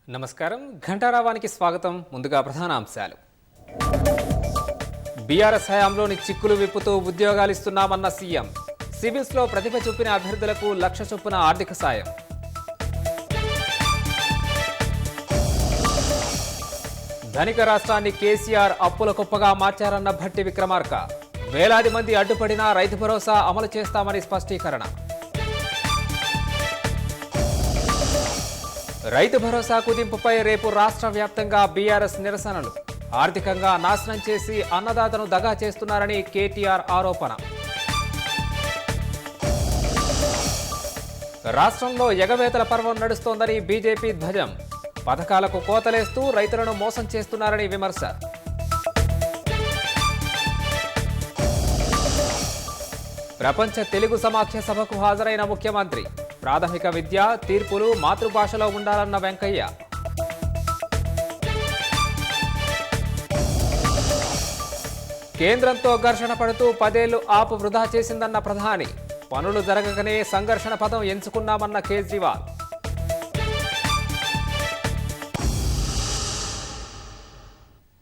నమస్కారం ఘంటారావానికి స్వాగతం. ముందుగా ప్రధాన అంశాలు. బీఆర్ఎస్ హయాంలోని చిక్కులు విప్పుతూ ఉద్యోగాలు ఇస్తున్నామన్న సీఎం. సివిల్స్ లో ప్రతిభ చూపిన అభ్యర్థులకు 1,00,000 చొప్పున ఆర్థిక సాయం. ధనిక రాష్ట్రాన్ని కేసీఆర్ అప్పుల కుప్పగా మార్చారన్న భట్టి విక్రమార్క. వేలాది మంది అడ్డుపడినా రైతు భరోసా అమలు చేస్తామని స్పష్టీకరణ. రైతు భరోసా కుదింపుపై రేపు రాష్ట్ర వ్యాప్తంగా బీఆర్ఎస్ నిరసనలు. ఆర్థికంగా నాశనం చేసి అన్నదాతను దగా చేస్తున్నారని కేటీఆర్ ఆరోపణ. రాష్ట్రంలో ఎగవేతల పర్వం నడుస్తోందని బీజేపీ ధ్వజం. పథకాలకు కోతలేస్తూ రైతులను మోసం చేస్తున్నారని విమర్శ. ప్రపంచ తెలుగు సమాఖ్య సభకు హాజరైన ముఖ్యమంత్రి. ప్రాథమిక విద్య తీర్పులు మాతృభాషలో ఉండాలన్న వెంకయ్య. కేంద్రంతో ఘర్షణ పడుతూ 10 ఏళ్లు ఆపు వృధా చేసిందన్న ప్రధాని. పనులు జరగకనే సంఘర్షణ పదం ఎంచుకున్నామన్న కేజ్రీవాల్.